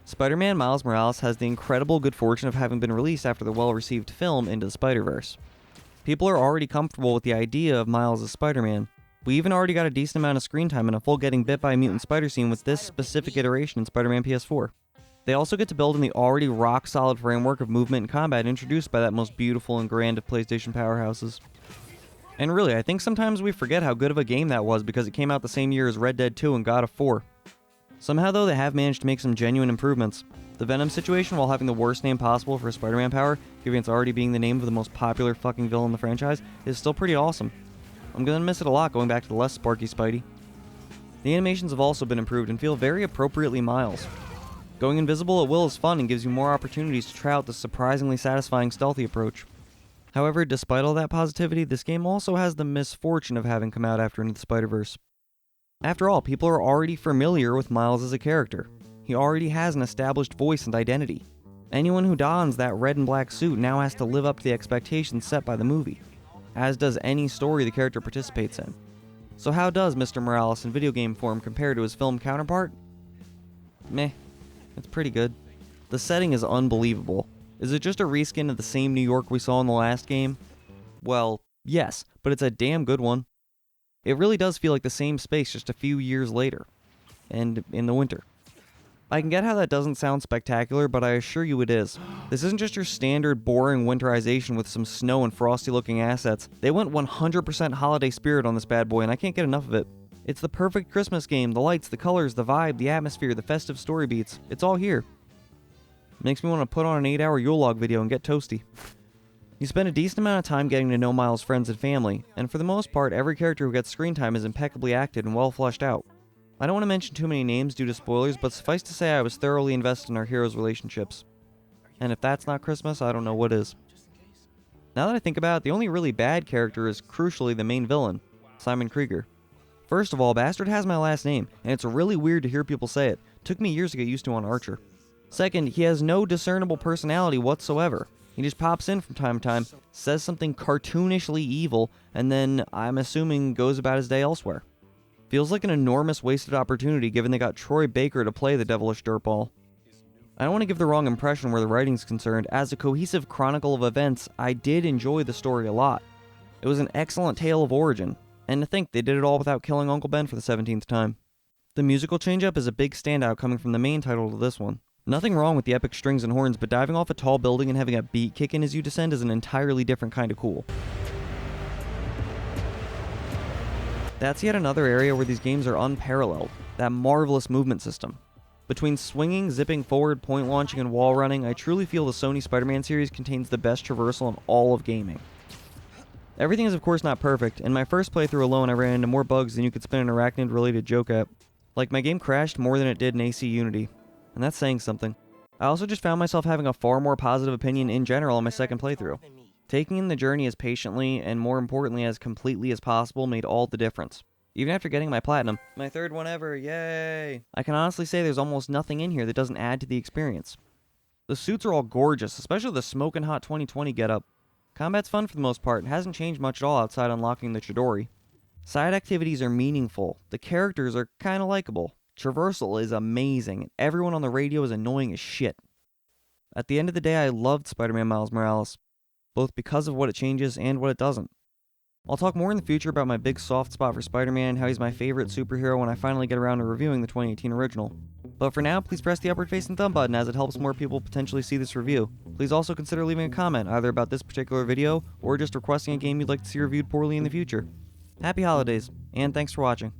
Spider-Man Miles Morales has the incredible good fortune of having been released after the well-received film Into the Spider-Verse. People are already comfortable with the idea of Miles as Spider-Man. We even already got a decent amount of screen time and a full getting bit by a mutant spider scene with this specific iteration in Spider-Man PS4. They also get to build in the already rock-solid framework of movement and combat introduced by that most beautiful and grand of PlayStation powerhouses. And really, I think sometimes we forget how good of a game that was because it came out the same year as Red Dead 2 and God of 4. Somehow though, they have managed to make some genuine improvements. The Venom situation, while having the worst name possible for a Spider-Man power, given it's already being the name of the most popular fucking villain in the franchise, is still pretty awesome. I'm gonna miss it a lot going back to the less sparky Spidey. The animations have also been improved and feel very appropriately Miles. Going invisible at will is fun and gives you more opportunities to try out the surprisingly satisfying stealthy approach. However, despite all that positivity, this game also has the misfortune of having come out after Into the Spider-Verse. After all, people are already familiar with Miles as a character. He already has an established voice and identity. Anyone who dons that red and black suit now has to live up to the expectations set by the movie, as does any story the character participates in. So how does Mr. Morales in video game form compare to his film counterpart? Meh. It's pretty good. The setting is unbelievable. Is it just a reskin of the same New York we saw in the last game? Well, yes, but it's a damn good one. It really does feel like the same space just a few years later. And in the winter. I can get how that doesn't sound spectacular, but I assure you it is. This isn't just your standard boring winterization with some snow and frosty looking assets. They went 100% holiday spirit on this bad boy and I can't get enough of it. It's the perfect Christmas game, the lights, the colors, the vibe, the atmosphere, the festive story beats. It's all here. Makes me want to put on an 8-hour Yule log video and get toasty. You spend a decent amount of time getting to know Miles' friends and family, and for the most part, every character who gets screen time is impeccably acted and well fleshed out. I don't want to mention too many names due to spoilers, but suffice to say I was thoroughly invested in our heroes' relationships. And if that's not Christmas, I don't know what is. Now that I think about it, the only really bad character is crucially the main villain, Simon Krieger. First of all, Bastard has my last name, and it's really weird to hear people say it. Took me years to get used to on Archer. Second, he has no discernible personality whatsoever. He just pops in from time to time, says something cartoonishly evil, and then, I'm assuming, goes about his day elsewhere. Feels like an enormous wasted opportunity given they got Troy Baker to play the devilish dirtball. I don't want to give the wrong impression where the writing's concerned. As a cohesive chronicle of events, I did enjoy the story a lot. It was an excellent tale of origin, and to think they did it all without killing Uncle Ben for the 17th time. The musical change-up is a big standout coming from the main title to this one. Nothing wrong with the epic strings and horns, but diving off a tall building and having a beat kick in as you descend is an entirely different kind of cool. That's yet another area where these games are unparalleled, that marvelous movement system. Between swinging, zipping forward, point launching, and wall running, I truly feel the Sony Spider-Man series contains the best traversal in all of gaming. Everything is of course not perfect. In my first playthrough alone I ran into more bugs than you could spin an arachnid-related joke at. Like my game crashed more than it did in AC Unity. And that's saying something. I also just found myself having a far more positive opinion in general on my second playthrough. Taking in the journey as patiently, and more importantly as completely as possible, made all the difference. Even after getting my platinum, my third one ever, yay! I can honestly say there's almost nothing in here that doesn't add to the experience. The suits are all gorgeous, especially the smoking hot 2020 getup. Combat's fun for the most part, and hasn't changed much at all outside unlocking the Chidori. Side activities are meaningful, the characters are kinda likable. Traversal is amazing, and everyone on the radio is annoying as shit. At the end of the day, I loved Spider-Man Miles Morales, both because of what it changes and what it doesn't. I'll talk more in the future about my big soft spot for Spider-Man and how he's my favorite superhero when I finally get around to reviewing the 2018 original. But for now, please press the upward-facing thumb button as it helps more people potentially see this review. Please also consider leaving a comment either about this particular video or just requesting a game you'd like to see reviewed poorly in the future. Happy holidays, and thanks for watching.